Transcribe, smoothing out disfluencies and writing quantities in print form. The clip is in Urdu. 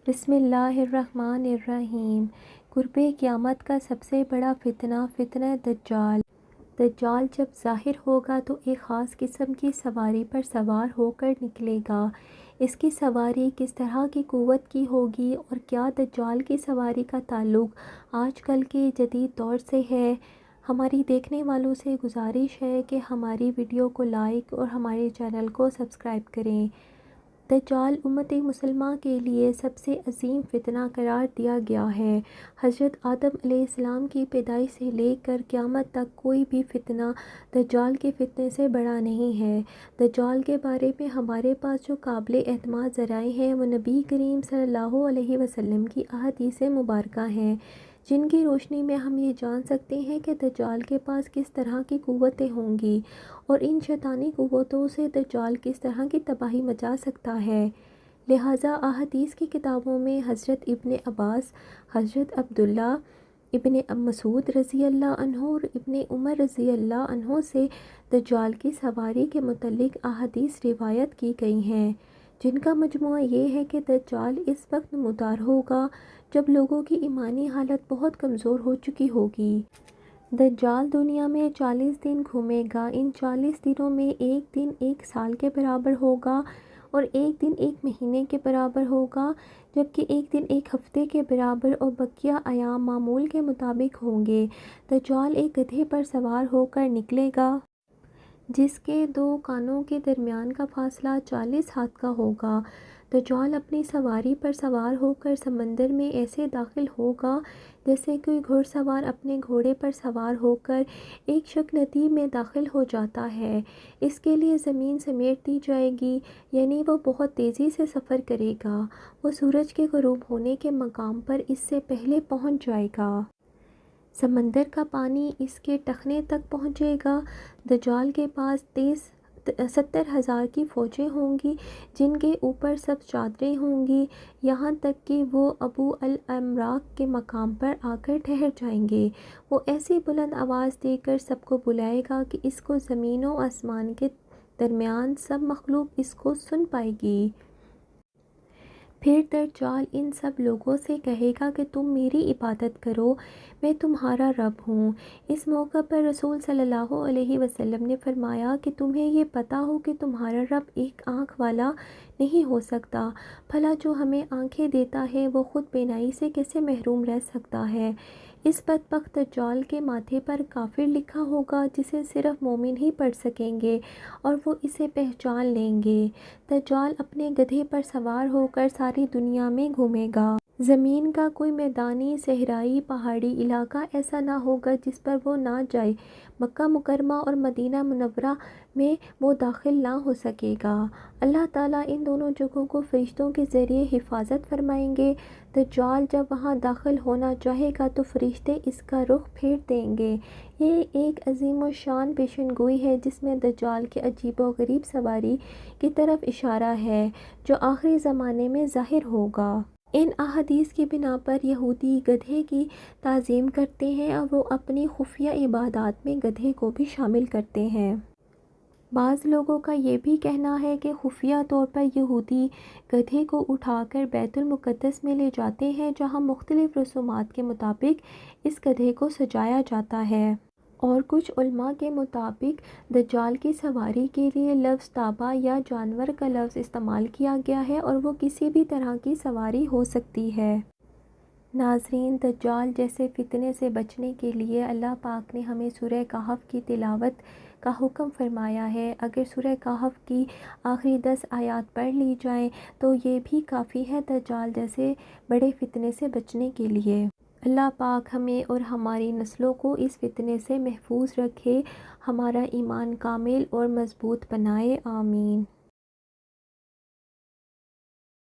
بسم اللہ الرحمن الرحیم۔ قرب قیامت کا سب سے بڑا فتنہ فتنہ دجال۔ دجال جب ظاہر ہوگا تو ایک خاص قسم کی سواری پر سوار ہو کر نکلے گا۔ اس کی سواری کس طرح کی قوت کی ہوگی اور کیا دجال کی سواری کا تعلق آج کل کے جدید دور سے ہے؟ ہماری دیکھنے والوں سے گزارش ہے کہ ہماری ویڈیو کو لائک اور ہمارے چینل کو سبسکرائب کریں۔ دجال امت مسلمہ کے لیے سب سے عظیم فتنہ قرار دیا گیا ہے۔ حضرت آدم علیہ السلام کی پیدائش سے لے کر قیامت تک کوئی بھی فتنہ دجال کے فتنے سے بڑا نہیں ہے۔ دجال کے بارے میں ہمارے پاس جو قابل اعتماد ذرائع ہیں وہ نبی کریم صلی اللہ علیہ وسلم کی احادیث مبارکہ ہیں، جن کی روشنی میں ہم یہ جان سکتے ہیں کہ دجال کے پاس کس طرح کی قوتیں ہوں گی اور ان شیطانی قوتوں سے دجال کس طرح کی تباہی مچا سکتا ہے۔ لہٰذا احادیث کی کتابوں میں حضرت ابن عباس، حضرت عبداللہ ابن مسعود رضی اللہ عنہ اور ابن عمر رضی اللہ عنہ سے دجال کی سواری کے متعلق احادیث روایت کی گئی ہیں، جن کا مجموعہ یہ ہے کہ دجال اس وقت نمودار ہوگا جب لوگوں کی ایمانی حالت بہت کمزور ہو چکی ہوگی۔ دجال دنیا میں 40 دن گھومے گا۔ ان 40 دنوں میں ایک دن ایک سال کے برابر ہوگا اور ایک دن ایک مہینے کے برابر ہوگا، جبکہ ایک دن ایک ہفتے کے برابر اور بقیہ ایام معمول کے مطابق ہوں گے۔ دجال ایک گدھے پر سوار ہو کر نکلے گا جس کے 2 کانوں کے درمیان کا فاصلہ 40 ہاتھ کا ہوگا۔ دجال اپنی سواری پر سوار ہو کر سمندر میں ایسے داخل ہوگا جیسے کوئی گھوڑ سوار اپنے گھوڑے پر سوار ہو کر ایک شک ندی میں داخل ہو جاتا ہے۔ اس کے لیے زمین سمیٹ دی جائے گی، یعنی وہ بہت تیزی سے سفر کرے گا۔ وہ سورج کے غروب ہونے کے مقام پر اس سے پہلے پہنچ جائے گا۔ سمندر کا پانی اس کے ٹخنے تک پہنچے گا۔ دجال کے پاس 70,000 کی فوجیں ہوں گی، جن کے اوپر سب چادریں ہوں گی، یہاں تک کہ وہ ابو الامراک کے مقام پر آ کر ٹھہر جائیں گے۔ وہ ایسی بلند آواز دے کر سب کو بلائے گا کہ اس کو زمین و آسمان کے درمیان سب مخلوق اس کو سن پائے گی۔ پھر دجال ان سب لوگوں سے کہے گا کہ تم میری عبادت کرو، میں تمہارا رب ہوں۔ اس موقع پر رسول صلی اللہ علیہ وسلم نے فرمایا کہ تمہیں یہ پتہ ہو کہ تمہارا رب ایک آنکھ والا نہیں ہو سکتا، بھلا جو ہمیں آنکھیں دیتا ہے وہ خود بینائی سے کیسے محروم رہ سکتا ہے؟ اس بدبخت دجال کے ماتھے پر کافر لکھا ہوگا جسے صرف مومن ہی پڑھ سکیں گے اور وہ اسے پہچان لیں گے۔ دجال اپنے گدھے پر سوار ہو کر ساری دنیا میں گھومے گا۔ زمین کا کوئی میدانی، صحرائی، پہاڑی علاقہ ایسا نہ ہوگا جس پر وہ نہ جائے۔ مکہ مکرمہ اور مدینہ منورہ میں وہ داخل نہ ہو سکے گا۔ اللہ تعالیٰ ان دونوں جگہوں کو فرشتوں کے ذریعے حفاظت فرمائیں گے۔ دجال جب وہاں داخل ہونا چاہے گا تو فرشتے اس کا رخ پھیر دیں گے۔ یہ ایک عظیم الشان پیشن گوئی ہے جس میں دجال کی عجیب و غریب سواری کی طرف اشارہ ہے جو آخری زمانے میں ظاہر ہوگا۔ ان احادیث کی بنا پر یہودی گدھے کی تعظیم کرتے ہیں اور وہ اپنی خفیہ عبادات میں گدھے کو بھی شامل کرتے ہیں۔ بعض لوگوں کا یہ بھی کہنا ہے کہ خفیہ طور پر یہودی گدھے کو اٹھا کر بیت المقدس میں لے جاتے ہیں، جہاں مختلف رسومات کے مطابق اس گدھے کو سجایا جاتا ہے۔ اور کچھ علماء کے مطابق دجال کی سواری کے لیے لفظ تابع یا جانور کا لفظ استعمال کیا گیا ہے اور وہ کسی بھی طرح کی سواری ہو سکتی ہے۔ ناظرین، دجال جیسے فتنے سے بچنے کے لیے اللہ پاک نے ہمیں سورہ کہف کی تلاوت کا حکم فرمایا ہے۔ اگر سورہ کہف کی آخری 10 آیات پڑھ لی جائیں تو یہ بھی کافی ہے دجال جیسے بڑے فتنے سے بچنے کے لیے۔ اللہ پاک ہمیں اور ہماری نسلوں کو اس فتنے سے محفوظ رکھے، ہمارا ایمان کامل اور مضبوط بنائے، آمین۔